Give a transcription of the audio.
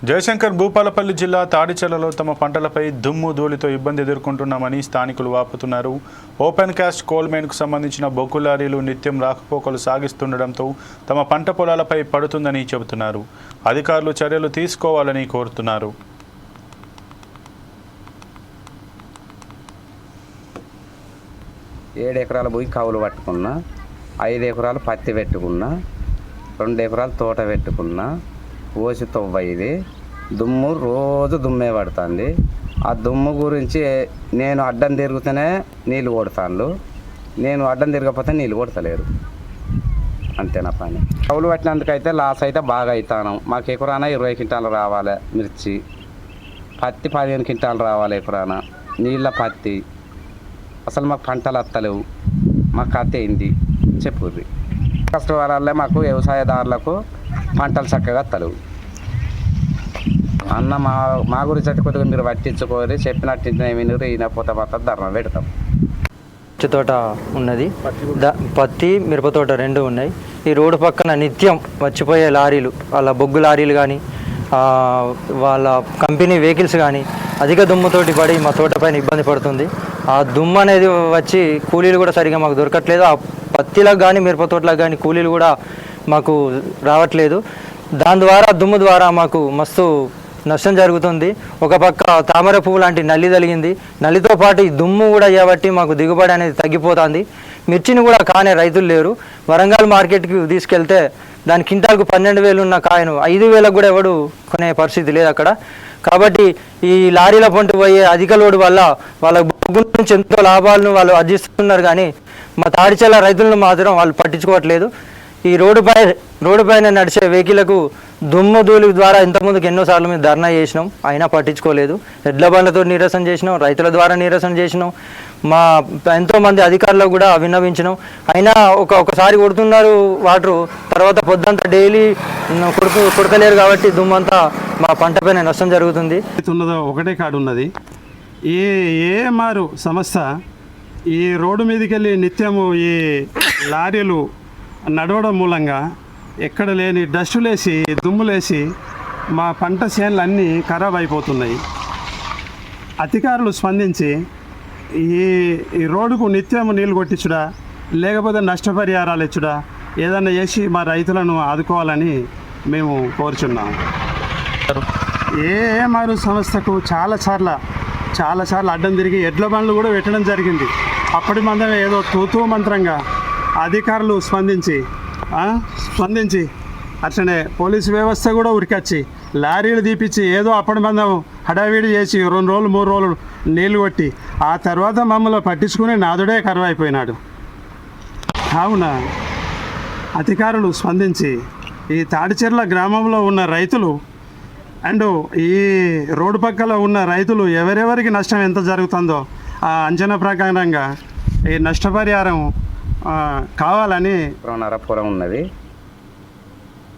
జయశంకర్ భూపాలపల్లి జిల్లా తాడిచెర్లలో తమ పంటలపై దుమ్ము ధూళితో ఇబ్బంది ఎదుర్కొంటున్నామని స్థానికులు వాపోతున్నారు. ఓపెన్ కాస్ట్ కోల్ మైన్కు సంబంధించిన బొగ్గు లారీలు నిత్యం రాకపోకలు సాగిస్తుండటంతో తమ పంట పొలాలపై పడుతుందని చెబుతున్నారు. అధికారులు చర్యలు తీసుకోవాలని కోరుతున్నారు. 7 ఎకరాల భూమి కౌలు పట్టుకున్నా, 5 ఎకరాలు పత్తి పెట్టుకున్నా, 2 ఎకరాలు తోట పెట్టుకున్నా. ఓసి తొవ్వ ఇది దుమ్ము రోజు దుమ్మే పడుతుంది. ఆ దుమ్ము గురించి నేను అడ్డం తిరుగుతూనే నీళ్ళు కొడతాను, నేను అడ్డం తిరగకపోతే నీళ్ళు కొడతలేరు. అంతేనా పని. కౌలు పట్టినందుకైతే లాస్ అయితే బాగా అవుతాను. మాకు ఎకరాన 20 క్వింటాలు రావాలి మిర్చి, పత్తి 15 క్వింటాలు రావాలి ఎకరాన. నీళ్ళ పత్తి అసలు మాకు పంటలు వస్తలేవు. మాకు కథ ఏంది చెప్పుర్రి. కష్టపడాలే మాకు వ్యవసాయదారులకు పంటలు చక్కగా వస్తలేవు అన్న. మా గురించి అయితే కొద్దిగా మీరు పట్టించుకోరి, చెప్పినట్టు వినరు. ఈయన పోత మాత్రం ధర్మ పెడతాం. మిర్చి తోట ఉన్నది, పత్తి మిరప తోట 2 ఉన్నాయి. ఈ రోడ్డు పక్కన నిత్యం వచ్చిపోయే లారీలు, వాళ్ళ బొగ్గు లారీలు కానీ వాళ్ళ కంపెనీ వెహికల్స్ కానీ అధిక దుమ్ముతోటి పడి మా తోట పైన ఇబ్బంది పడుతుంది. ఆ దుమ్ము అనేది వచ్చి కూలీలు కూడా సరిగా మాకు దొరకట్లేదు. ఆ పత్తిలకు కానీ మిరప తోటలకు కానీ కూలీలు కూడా మాకు రావట్లేదు. దాని ద్వారా దుమ్ము ద్వారా మాకు మస్తు నష్టం జరుగుతుంది. ఒక పక్క తామర పువ్వు లాంటి నల్లి తగిలింది. నల్లితో పాటు ఈ దుమ్ము కూడా చేయబట్టి మాకు దిగుబడి అనేది తగ్గిపోతుంది. మిర్చిని కూడా కానే రైతులు లేరు. వరంగల్ మార్కెట్కి తీసుకెళ్తే దాని కింటాలకు 12,000 ఉన్న కాయను 5,000 కూడా ఎవడు కొనే పరిస్థితి లేదు అక్కడ. కాబట్టి ఈ లారీల పొంటి పోయే అధిక లోడు వల్ల వాళ్ళ బొగ్గు నుంచి ఎంతో లాభాలను వాళ్ళు ఆర్జిస్తున్నారు, కానీ మా తాడిచెర్ల రైతులను మాత్రం వాళ్ళు పట్టించుకోవట్లేదు. ఈ రోడ్డు పైన నడిచే వెహికల్లకు దుమ్ము ధూళి ద్వారా ఇంతకుముందుకు ఎన్నోసార్లు మేము ధర్నా చేసినాం, అయినా పట్టించుకోలేదు. ఎడ్ల బండ్లతో నిరసన చేసినాం, రైతుల ద్వారా నిరసన చేసినాం, మా ఎంతోమంది అధికారులకు కూడా విన్నవించినాం. అయినా ఒకసారి కొడుతున్నారు వాటరు, తర్వాత పొద్దంతా డైలీ కొడతలేరు. కాబట్టి దుమ్మంతా మా పంట పైన నష్టం జరుగుతుంది. ఒకటే కాడు ఉన్నది. ఏ మారు సంస్థ ఈ రోడ్డు మీదకి వెళ్ళి నిత్యము ఈ లారీలు నడవడం మూలంగా ఎక్కడ లేని డస్టులేసి దుమ్ములేసి మా పంట చేనులు అన్నీ ఖరాబ్ అయిపోతున్నాయి. అధికారులు స్పందించి ఈ రోడ్డుకు నిత్యం నీళ్ళు కొట్టించుడా, లేకపోతే నష్టపరిహారాలు ఇచ్చుడా, ఏదన్నా చేసి మా రైతులను ఆదుకోవాలని మేము కోరుచున్నాం. ఏఎంఆర్ సంస్థకు చాలాసార్లు అడ్డం తిరిగి ఎడ్ల బండ్లు కూడా పెట్టడం జరిగింది. అప్పటి మందమే ఏదో తూతూ మంత్రంగా అధికారులు స్పందించి అట్లనే పోలీసు వ్యవస్థ కూడా ఉరికొచ్చి లారీలు తీపిచ్చి ఏదో అప్పటి మందం హడావిడి చేసి 2 రోజులు 3 రోజులు నీళ్ళు కొట్టి ఆ తర్వాత మమ్మల్ని పట్టించుకుని నాదుడే కరువైపోయినాడు. కావున అధికారులు స్పందించి ఈ తాడిచెర్ల గ్రామంలో ఉన్న రైతులు అండ్ ఈ రోడ్డు పక్కల ఉన్న రైతులు ఎవరెవరికి నష్టం ఎంత జరుగుతుందో ఆ అంచనా ప్రకారంగా ఈ నష్టపరిహారం కావాలని. పొలం ఉన్నది.